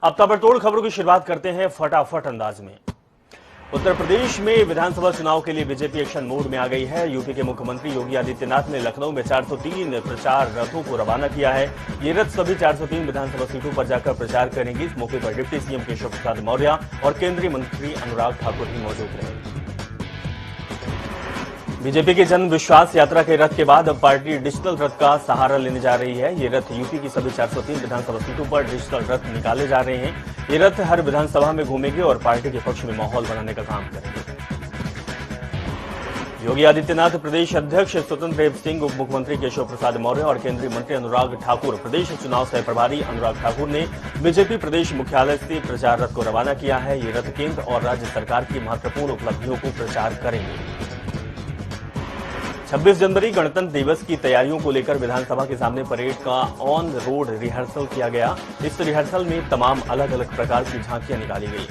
अब ताबड़तोड़ खबरों की शुरुआत करते हैं फटाफट अंदाज में। उत्तर प्रदेश में विधानसभा चुनाव के लिए बीजेपी एक्शन मोड में आ गई है। यूपी के मुख्यमंत्री योगी आदित्यनाथ ने लखनऊ में 403 प्रचार रथों को रवाना किया है। ये रथ सभी 403 विधानसभा सीटों पर जाकर प्रचार करेंगे। इस मौके पर डिप्टी सीएम केशव प्रसाद मौर्य और केंद्रीय मंत्री अनुराग ठाकुर भी मौजूद रहे। बीजेपी की जन विश्वास यात्रा के रथ के बाद अब पार्टी डिजिटल रथ का सहारा लेने जा रही है। ये रथ यूपी की सभी 403 विधानसभा सीटों पर डिजिटल रथ निकाले जा रहे हैं। ये रथ हर विधानसभा में घूमेंगे और पार्टी के पक्ष में माहौल बनाने का काम करेंगे। योगी आदित्यनाथ, प्रदेश अध्यक्ष स्वतंत्र देव सिंह, उप मुख्यमंत्री केशव प्रसाद मौर्य और केंद्रीय मंत्री अनुराग ठाकुर, प्रदेश चुनाव सह प्रभारी अनुराग ठाकुर ने बीजेपी प्रदेश मुख्यालय से प्रचार रथ को रवाना किया है। ये रथ केंद्र और राज्य सरकार की महत्वपूर्ण उपलब्धियों को प्रचार करेंगे। 26 जनवरी गणतंत्र दिवस की तैयारियों को लेकर विधानसभा के सामने परेड का ऑन रोड रिहर्सल किया गया। इस रिहर्सल में तमाम अलग अलग प्रकार की झांकियां निकाली गई।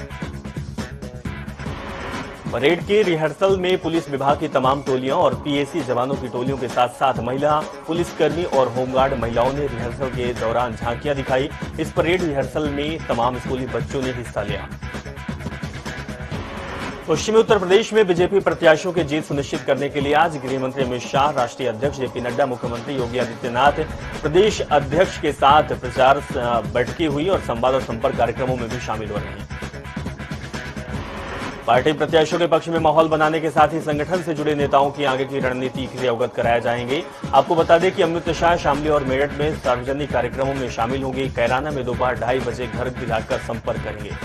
परेड के रिहर्सल में पुलिस विभाग की तमाम टोलियां और पीएसी जवानों की टोलियों के साथ साथ महिला पुलिसकर्मी और होमगार्ड महिलाओं ने रिहर्सल के दौरान झांकियां दिखाई। इस परेड रिहर्सल में तमाम स्कूली बच्चों ने हिस्सा लिया। पश्चिमी उत्तर प्रदेश में बीजेपी प्रत्याशियों की जीत सुनिश्चित करने के लिए आज गृह मंत्री अमित शाह, राष्ट्रीय अध्यक्ष जेपी नड्डा, मुख्यमंत्री योगी आदित्यनाथ, प्रदेश अध्यक्ष के साथ प्रचार बैठकें हुई और संवाद और संपर्क कार्यक्रमों में भी शामिल हो रहे हैं। पार्टी प्रत्याशियों के पक्ष में माहौल बनाने के साथ ही संगठन से जुड़े नेताओं की आगे की रणनीति से अवगत कराया जाएंगे। आपको बता दें कि अमित शाह शामली और मेरठ में सार्वजनिक कार्यक्रमों में शामिल होंगे। कैराना में दोपहर 2:30 बजे घर जाकर संपर्क करेंगे।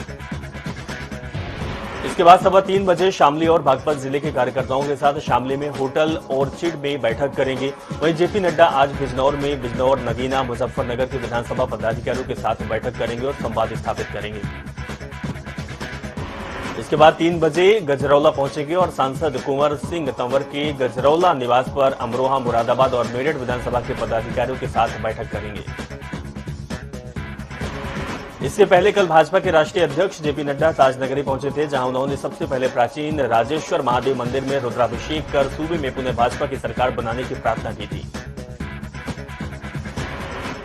इसके बाद 3:15 बजे शामली और बागपत जिले के कार्यकर्ताओं के साथ शामली में होटल ऑर्चिड में बैठक करेंगे। वहीं जेपी नड्डा आज बिजनौर में बिजनौर, नगीना, मुजफ्फरनगर के विधानसभा पदाधिकारियों के साथ बैठक करेंगे और संवाद स्थापित करेंगे। इसके बाद 3 बजे गजरौला पहुंचेंगे और सांसद कुंवर सिंह तंवर के गजरौला निवास पर अमरोहा, मुरादाबाद और मेरठ विधानसभा के पदाधिकारियों के साथ बैठक करेंगे। इससे पहले कल भाजपा के राष्ट्रीय अध्यक्ष जेपी नड्डा ताजनगरी पहुंचे थे, जहां उन्होंने सबसे पहले प्राचीन राजेश्वर महादेव मंदिर में रुद्राभिषेक कर सूबे में पुनः भाजपा की सरकार बनाने की प्रार्थना की थी।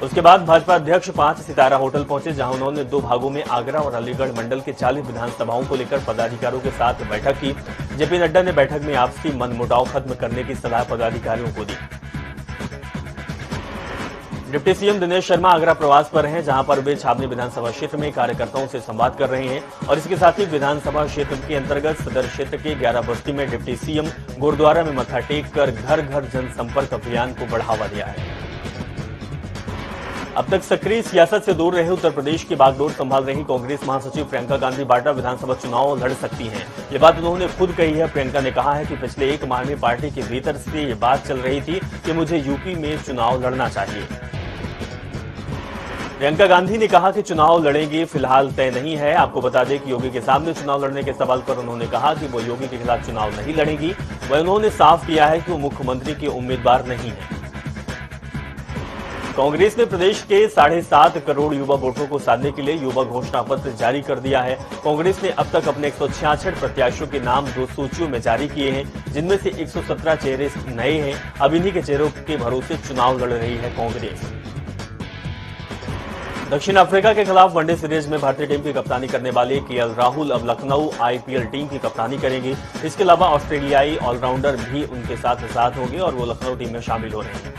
उसके बाद भाजपा अध्यक्ष 5 सितारा होटल पहुंचे, जहां उन्होंने 2 भागों में आगरा और अलीगढ़ मंडल के 40 विधानसभाओं को लेकर पदाधिकारियों के साथ बैठक की। जेपी नड्डा ने बैठक में आपसी मनमुटाव खत्म करने की सलाह पदाधिकारियों को दी। डिप्टी सीएम दिनेश शर्मा आगरा प्रवास पर हैं, जहां पर वे छावनी विधानसभा क्षेत्र में कार्यकर्ताओं से संवाद कर रहे हैं और इसके साथ ही विधानसभा क्षेत्र के अंतर्गत सदर क्षेत्र के 11 बस्ती में डिप्टी सीएम गुरुद्वारा में मत्था टेक कर घर घर जनसंपर्क अभियान को बढ़ावा दिया है। अब तक सक्रिय सियासत से दूर रहे उत्तर प्रदेश की बागडोर संभाल रही कांग्रेस महासचिव प्रियंका गांधी वाड्रा विधानसभा चुनाव लड़ सकती हैं। ये बात उन्होंने खुद कही है। प्रियंका ने कहा है कि पिछले 1 माह में पार्टी के भीतर से ये बात चल रही थी कि मुझे यूपी में चुनाव लड़ना चाहिए। प्रियंका गांधी ने कहा कि चुनाव लड़ेंगे, फिलहाल तय नहीं है। आपको बता दें कि योगी के सामने चुनाव लड़ने के सवाल पर उन्होंने कहा कि वो योगी के खिलाफ चुनाव नहीं लड़ेंगी। वह उन्होंने साफ किया है कि वो मुख्यमंत्री के उम्मीदवार नहीं है। कांग्रेस ने प्रदेश के 7.5 करोड़ युवा वोटरों को साधने के लिए युवा घोषणा पत्र जारी कर दिया है। कांग्रेस ने अब तक अपने 166 प्रत्याशियों के नाम 2 सूचियों में जारी किए हैं, जिनमें से 117 चेहरे नए हैं। अब इन्हीं के चेहरों के भरोसे चुनाव लड़ रही है कांग्रेस। दक्षिण अफ्रीका के खिलाफ वनडे सीरीज में भारतीय टीम की कप्तानी करने वाले केएल राहुल अब लखनऊ आईपीएल टीम की कप्तानी करेंगे। इसके अलावा ऑस्ट्रेलियाई ऑलराउंडर भी उनके साथ होंगे और वो लखनऊ टीम में शामिल हो रहे हैं।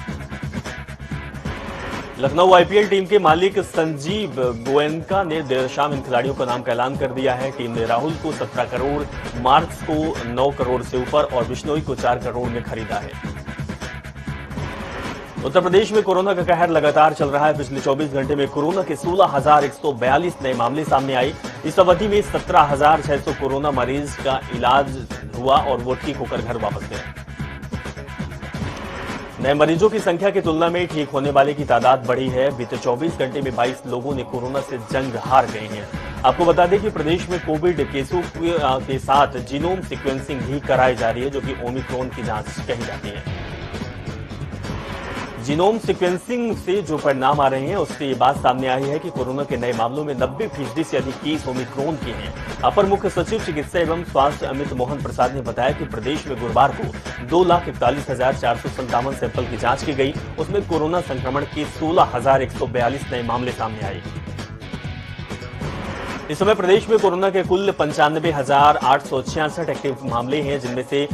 लखनऊ आईपीएल टीम के मालिक संजीव गोयनका ने देर शाम इन खिलाड़ियों का नाम का ऐलान कर दिया है। टीम ने राहुल को 17 करोड़, मार्क्स को 9 करोड़ से ऊपर और बिश्नोई को 4 करोड़ में खरीदा है। उत्तर प्रदेश में कोरोना का कहर लगातार चल रहा है। पिछले 24 घंटे में कोरोना के 16,142 नए मामले सामने आए। इस अवधि में 17,600 कोरोना मरीज का इलाज हुआ और वो ठीक होकर घर वापस गए। नए मरीजों की संख्या की तुलना में ठीक होने वाले की तादाद बढ़ी है। बीते 24 घंटे में 22 लोगों ने कोरोना से जंग हार गए हैं। आपको बता दें कि प्रदेश में कोविड केसों के साथ जीनोम सीक्वेंसिंग भी कराई जा रही है, जो कि ओमिक्रॉन की जांच कही जाती है। जीनोम सीक्वेंसिंग से जो परिणाम आ रहे हैं, उससे ये बात सामने आई है कि कोरोना के नए मामलों में 90% से अधिक केस ओमिक्रॉन के हैं। अपर मुख्य सचिव चिकित्सा एवं स्वास्थ्य अमित मोहन प्रसाद ने बताया कि प्रदेश में गुरुवार को 2,41,457 सैंपल की जांच की गई। उसमें कोरोना संक्रमण के 16,142 नए मामले सामने आए। इस समय प्रदेश में कोरोना के कुल 95,866 एक्टिव मामले हैं, जिनमें से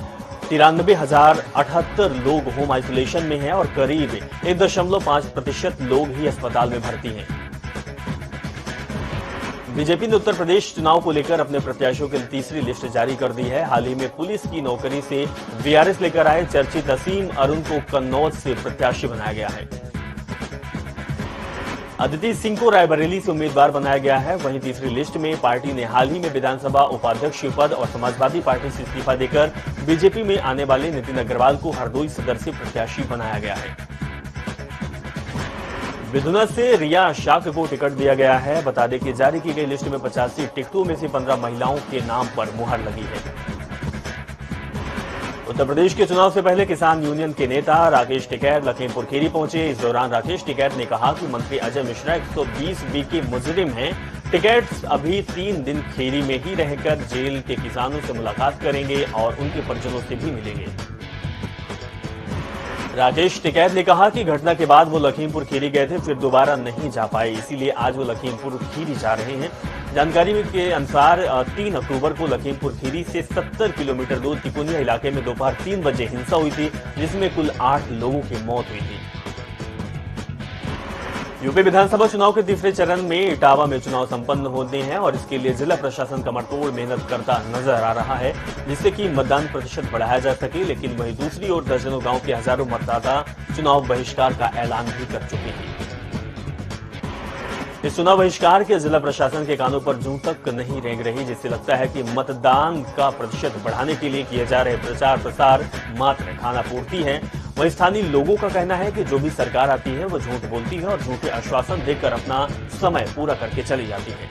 93,078 लोग होम आइसोलेशन में हैं और करीब 1.5% लोग ही अस्पताल में भर्ती हैं। बीजेपी ने उत्तर प्रदेश चुनाव को लेकर अपने प्रत्याशियों के लिए तीसरी लिस्ट जारी कर दी है। हाल ही में पुलिस की नौकरी से वीआरएस लेकर आए चर्चित असीम अरुण को कन्नौज से प्रत्याशी बनाया गया है। अदिति सिंह को रायबरेली से उम्मीदवार बनाया गया है। वहीं तीसरी लिस्ट में पार्टी ने हाल ही में विधानसभा उपाध्यक्ष पद और समाजवादी पार्टी से इस्तीफा देकर बीजेपी में आने वाले नितिन अग्रवाल को हरदोई सदर से प्रत्याशी बनाया गया है। विधुना से रिया शाक को टिकट दिया गया है। बता दें कि जारी की गई लिस्ट में 85 टिकटों में से 15 महिलाओं के नाम पर मुहर लगी है। उत्तर प्रदेश के चुनाव से पहले किसान यूनियन के नेता राकेश टिकैत लखीमपुर खीरी पहुंचे। इस दौरान राकेश टिकैत ने कहा कि मंत्री अजय मिश्रा 120 बी के मुजरिम हैं। टिकैत अभी 3 दिन खीरी में ही रहकर जेल के किसानों से मुलाकात करेंगे और उनके परिजनों से भी मिलेंगे। राकेश टिकैत ने कहा कि घटना के बाद वो लखीमपुर खीरी गए थे, फिर दोबारा नहीं जा पाए, इसीलिए आज वो लखीमपुर खीरी जा रहे हैं। जानकारी के अनुसार 3 अक्टूबर को लखीमपुर खीरी से 70 किलोमीटर दूर तिकोनिया इलाके में दोपहर 3 बजे हिंसा हुई थी, जिसमें कुल 8 लोगों की मौत हुई थी। यूपी विधानसभा चुनाव के तीसरे चरण में इटावा में चुनाव संपन्न होते हैं और इसके लिए जिला प्रशासन कमरतोड़ मेहनत करता नजर आ रहा है, जिससे कि मतदान प्रतिशत बढ़ाया जा सके। लेकिन वहीं दूसरी ओर दर्जनों गांव के हजारों मतदाता चुनाव बहिष्कार का ऐलान भी कर चुके हैं। इस चुनाव बहिष्कार के जिला प्रशासन के कानों पर जूं तक नहीं रेंग रही, जिससे लगता है कि मतदान का प्रतिशत बढ़ाने के लिए किए जा रहे प्रचार प्रसार मात्र खानापूर्ति है। वहीं स्थानीय लोगों का कहना है कि जो भी सरकार आती है वो झूठ बोलती है और झूठे आश्वासन देकर अपना समय पूरा करके चली जाती है।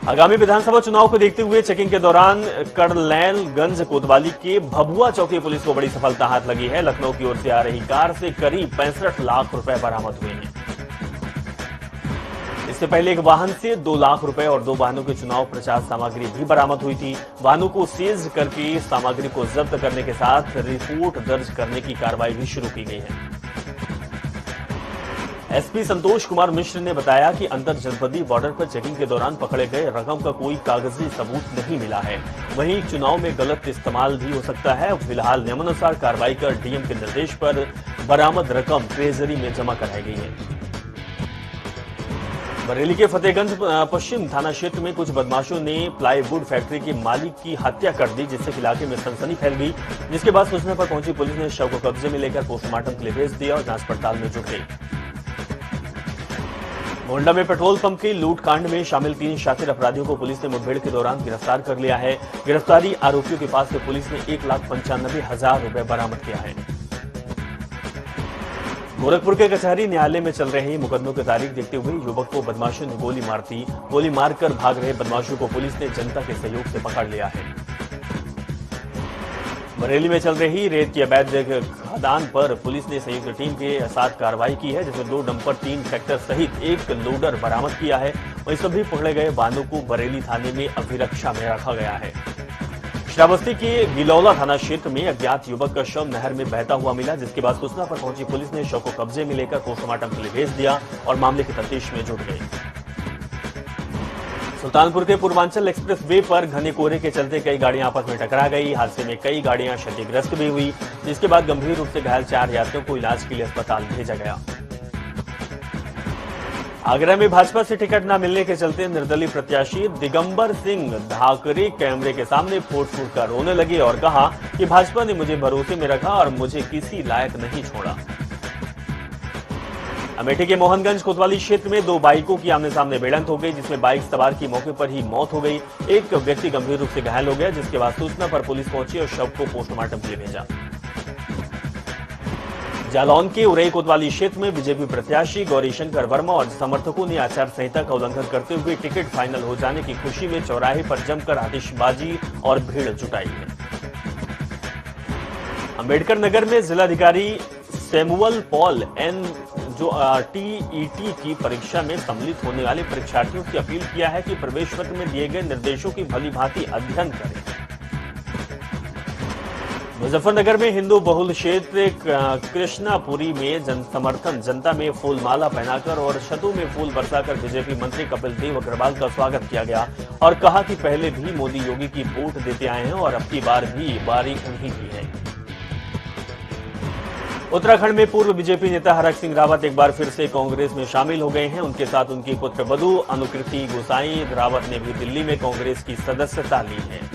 आगामी विधानसभा चुनाव को देखते हुए चेकिंग के दौरान करलैलगंज कोतवाली के भभुआ चौकी पुलिस को बड़ी सफलता हाथ लगी है। लखनऊ की ओर से आ रही कार से करीब 65 लाख रुपए बरामद हुए हैं। इससे पहले एक वाहन से 2 लाख रुपए और 2 वाहनों की चुनाव प्रचार सामग्री भी बरामद हुई थी। वाहनों को सीज करके सामग्री को जब्त करने के साथ रिपोर्ट दर्ज करने की कार्रवाई भी शुरू की गई है। एसपी संतोष कुमार मिश्र ने बताया कि अंतर जनपदीय बॉर्डर पर चेकिंग के दौरान पकड़े गए रकम का कोई कागजी सबूत नहीं मिला है। वहीं चुनाव में गलत इस्तेमाल भी हो सकता है। फिलहाल नियमानुसार कार्रवाई कर डीएम के निर्देश पर बरामद रकम ट्रेजरी में जमा कराई गई है। बरेली के फतेहगंज पश्चिम थाना क्षेत्र में कुछ बदमाशों ने प्लाईवुड फैक्ट्री के मालिक की हत्या कर दी, जिससे इलाके में सनसनी फैल गई। जिसके बाद सूचना पर पहुंची पुलिस ने शव को कब्जे में लेकर पोस्टमार्टम के लिए भेज दिया और जांच पड़ताल में जुट गई। गोंडा में पेट्रोल पंप की लूट कांड में शामिल 3 शातिर अपराधियों को पुलिस ने मुठभेड़ के दौरान गिरफ्तार कर लिया है। गिरफ्तारी आरोपियों के पास से पुलिस ने 1,95,000 रुपए बरामद किया है। गोरखपुर के कचहरी न्यायालय में चल रहे मुकदमों की तारीख देखते हुए युवक को बदमाशों ने गोली मार दी। गोली मारकर भाग रहे बदमाशों को पुलिस ने जनता के सहयोग से पकड़ लिया है। बरेली में चल रही रेत की अवैध खदान पर पुलिस ने संयुक्त टीम के साथ कार्रवाई की है, जिसमें 2 डंपर 3 ट्रैक्टर सहित 1 लोडर बरामद किया है। वहीं सभी पकड़े गए वाहनों को बरेली थाने में अभिरक्षा में रखा गया है। श्रावस्ती के गिलौला थाना क्षेत्र में अज्ञात युवक का शव नहर में बहता हुआ मिला, जिसके बाद सूचना पर पहुंची पुलिस ने शव को कब्जे में लेकर पोस्टमार्टम के लिए भेज दिया और मामले की तफ्तीश में जुट गई। सुल्तानपुर के पूर्वांचल एक्सप्रेस वे पर घने कोहरे के चलते कई गाड़ियां आपस में टकरा गई। हादसे में कई गाड़ियां क्षतिग्रस्त भी हुई, जिसके बाद गंभीर रूप से घायल 4 यात्रियों को इलाज के लिए अस्पताल भेजा गया। आगरा में भाजपा से टिकट न मिलने के चलते निर्दलीय प्रत्याशी दिगंबर सिंह धाकरे कैमरे के सामने फूट-फूट कर रोने लगे और कहा कि भाजपा ने मुझे भरोसे में रखा और मुझे किसी लायक नहीं छोड़ा। अमेठी के मोहनगंज कोतवाली क्षेत्र में 2 बाइकों की आमने सामने भिड़ंत हो गई, जिसमें बाइक सवार की मौके पर ही मौत हो गई। एक व्यक्ति गंभीर रूप से घायल हो गया, जिसके बाद सूचना पर पुलिस पहुंची और शव को पोस्टमार्टम के लिए भेजा। जालौन के उरई कोतवाली क्षेत्र में बीजेपी प्रत्याशी गौरीशंकर वर्मा और समर्थकों ने आचार संहिता का उल्लंघन करते हुए टिकट फाइनल हो जाने की खुशी में चौराहे पर जमकर आतिशबाजी और भीड़ जुटाई है। अंबेडकर नगर में जिलाधिकारी सैमुअल पॉल एन जो टीईटी की परीक्षा में सम्मिलित होने वाले परीक्षार्थियों से अपील किया है कि प्रवेश पत्र में दिए गए निर्देशों की भलीभांति अध्ययन करें। मुजफ्फरनगर में हिंदू बहुल क्षेत्र कृष्णापुरी में जनता में फूलमाला पहनाकर और छतों में फूल बरसाकर बीजेपी मंत्री कपिल देव अग्रवाल का स्वागत किया गया और कहा कि पहले भी मोदी योगी की वोट देते आए हैं और अब की बार भी बारी उन्हीं की है। उत्तराखंड में पूर्व बीजेपी नेता हरक सिंह रावत एक बार फिर से कांग्रेस में शामिल हो गए हैं। उनके साथ उनकी पुत्रवधू अनुकृति गोसाई रावत ने भी दिल्ली में कांग्रेस की सदस्यता ली है।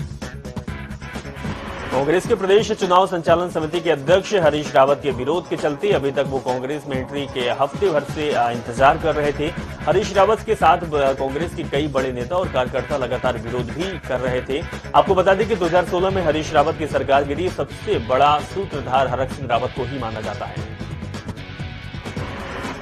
कांग्रेस के प्रदेश चुनाव संचालन समिति के अध्यक्ष हरीश रावत के विरोध के चलते अभी तक वो कांग्रेस में एंट्री के हफ्ते भर से इंतजार कर रहे थे। हरीश रावत के साथ कांग्रेस के कई बड़े नेता और कार्यकर्ता लगातार विरोध भी कर रहे थे। आपको बता दें कि 2016 में हरीश रावत की सरकार गिरी, सबसे बड़ा सूत्रधार हरक सिंह रावत को ही माना जाता है।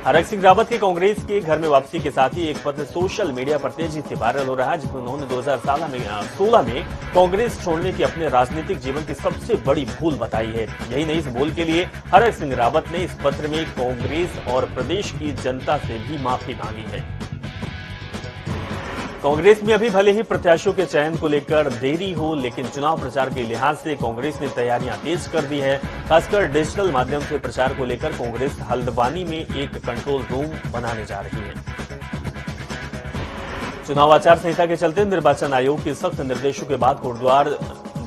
हरक सिंह रावत के कांग्रेस के घर में वापसी के साथ ही एक पत्र सोशल मीडिया पर तेजी से वायरल हो रहा है, जिसमें उन्होंने 2016 में कांग्रेस छोड़ने की अपने राजनीतिक जीवन की सबसे बड़ी भूल बताई है। यही नहीं, इस भूल के लिए हरक सिंह रावत ने इस पत्र में कांग्रेस और प्रदेश की जनता से भी माफी मांगी है। कांग्रेस में अभी भले ही प्रत्याशियों के चयन को लेकर देरी हो, लेकिन चुनाव प्रचार के लिहाज से कांग्रेस ने तैयारियां तेज कर दी है। खासकर डिजिटल माध्यम से प्रचार को लेकर कांग्रेस हल्द्वानी में एक कंट्रोल रूम बनाने जा रही है। चुनाव आचार संहिता के चलते निर्वाचन आयोग के सख्त निर्देशों के बाद कोटद्वार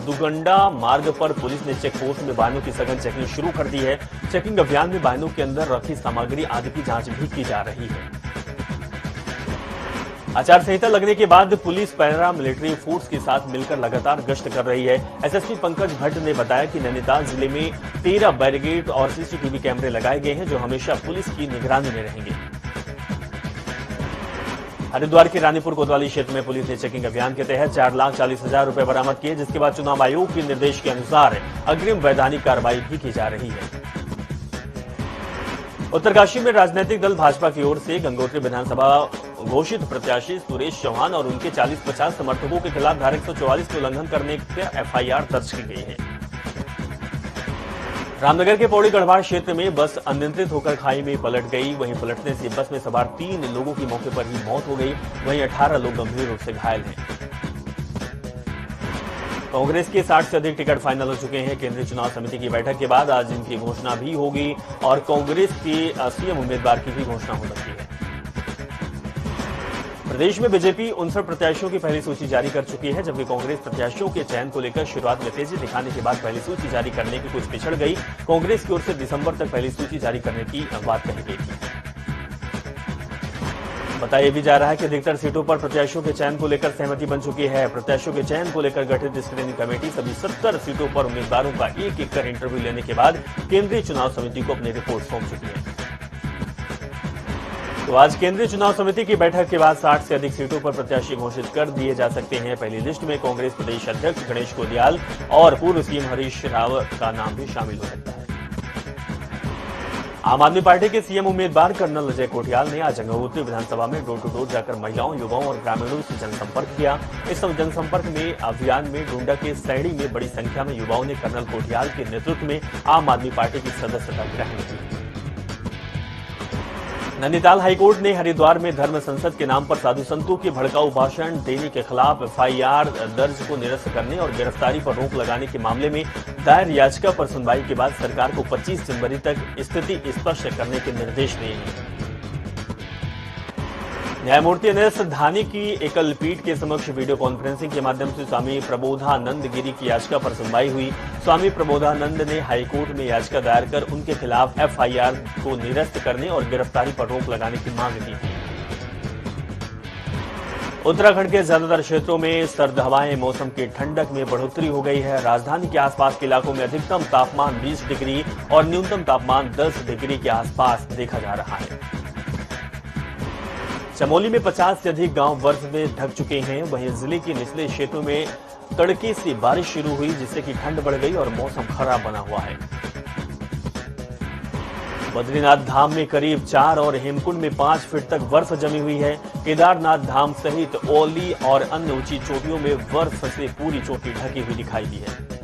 दुगंडा मार्ग पर पुलिस ने चेक पोस्ट में वाहनों की सघन चेकिंग शुरू कर दी है। चेकिंग अभियान में वाहनों के अंदर रखी सामग्री आदि की जांच भी की जा रही है। आचार संहिता लगने के बाद पुलिस पैरा मिलिट्री फोर्स के साथ मिलकर लगातार गश्त कर रही है। एसएसपी पंकज भट्ट ने बताया कि नैनीताल जिले में 13 बैरिकेड और सीसीटीवी कैमरे लगाए गए हैं, जो हमेशा पुलिस की निगरानी में रहेंगे। हरिद्वार के रानीपुर कोतवाली क्षेत्र में पुलिस ने चेकिंग अभियान के तहत 4,40,000 रुपए बरामद किए, जिसके बाद चुनाव आयोग के निर्देश के अनुसार अग्रिम वैधानिक कार्रवाई भी की जा रही है। उत्तरकाशी में राजनीतिक दल भाजपा की ओर से गंगोत्री विधानसभा घोषित प्रत्याशी सुरेश चौहान और उनके 40-50 समर्थकों के खिलाफ धारा 144 के उल्लंघन करने पर एफआईआर दर्ज की गई है। रामनगर के पौड़ी गढ़वाल क्षेत्र में बस अनियंत्रित होकर खाई में पलट गई। वहीं पलटने से बस में सवार 3 लोगों की मौके पर ही मौत हो गई। वहीं 18 लोग गंभीर रूप से घायल हैं। कांग्रेस के 60 से अधिक टिकट फाइनल हो चुके हैं। केंद्रीय चुनाव समिति की बैठक के बाद आज इनकी घोषणा भी होगी और कांग्रेस के सीएम उम्मीदवार की भी घोषणा हो सकती है। प्रदेश में बीजेपी 59 प्रत्याशियों की पहली सूची जारी कर चुकी है, जबकि कांग्रेस प्रत्याशियों के चयन को लेकर शुरुआत में तेजी दिखाने के बाद पहली सूची जारी करने की कुछ पिछड़ गई। कांग्रेस की ओर से दिसंबर तक पहली सूची जारी करने की बात कही गई थी। बताया भी जा रहा है कि अधिकतर सीटों पर प्रत्याशियों के चयन को लेकर सहमति बन चुकी है। प्रत्याशियों के चयन को लेकर गठित स्क्रीनिंग कमेटी सभी 70 सीटों पर उम्मीदवारों का एक कर इंटरव्यू लेने के बाद केंद्रीय चुनाव समिति को अपनी रिपोर्ट सौंप चुकी है। तो आज केंद्रीय चुनाव समिति की बैठक के बाद 60 से अधिक सीटों पर प्रत्याशी घोषित कर दिए जा सकते हैं। पहली लिस्ट में कांग्रेस प्रदेश अध्यक्ष गणेश कोलियाल और पूर्व सीएम हरीश रावत का नाम भी शामिल हो सकता है। आम आदमी पार्टी के सीएम उम्मीदवार कर्नल अजय कोटियाल ने आज गंगोत्री विधानसभा में डोर टू डोर जाकर महिलाओं, युवाओं और ग्रामीणों से जनसंपर्क किया। इस जनसंपर्क में अभियान में डोंडा के सैड़ी में बड़ी संख्या में युवाओं ने कर्नल कोटियाल के नेतृत्व में आम आदमी पार्टी की सदस्यता ग्रहण की। नैनीताल हाईकोर्ट ने हरिद्वार में धर्म संसद के नाम पर साधु संतों के भड़काऊ भाषण देने के खिलाफ एफआईआर दर्ज को निरस्त करने और गिरफ्तारी पर रोक लगाने के मामले में दायर याचिका पर सुनवाई के बाद सरकार को 25 जनवरी तक स्थिति स्पष्ट करने के निर्देश दिए हैं। न्यायमूर्ति एनएस धानी की एकल पीठ के समक्ष वीडियो कॉन्फ्रेंसिंग के माध्यम से स्वामी प्रबोधानंद गिरी की याचिका पर सुनवाई हुई। स्वामी प्रबोधानंद ने हाईकोर्ट में याचिका दायर कर उनके खिलाफ एफआईआर को निरस्त करने और गिरफ्तारी पर रोक लगाने की मांग की थी। उत्तराखंड के ज्यादातर क्षेत्रों में सर्द हवाएं, मौसम की ठंडक में बढ़ोतरी हो गई है। राजधानी के आसपास के इलाकों में अधिकतम तापमान 20 डिग्री और न्यूनतम तापमान 10 डिग्री के आसपास देखा जा रहा है। चमोली में 50 से अधिक गांव बर्फ में ढक चुके हैं। वहीं जिले के निचले क्षेत्रों में तड़के से बारिश शुरू हुई, जिससे कि ठंड बढ़ गई और मौसम खराब बना हुआ है। बद्रीनाथ धाम में करीब 4 और हेमकुंड में 5 फीट तक बर्फ जमी हुई है। केदारनाथ धाम सहित औली और अन्य ऊंची चोटियों में बर्फ से पूरी चोटी ढकी हुई दिखाई दी है।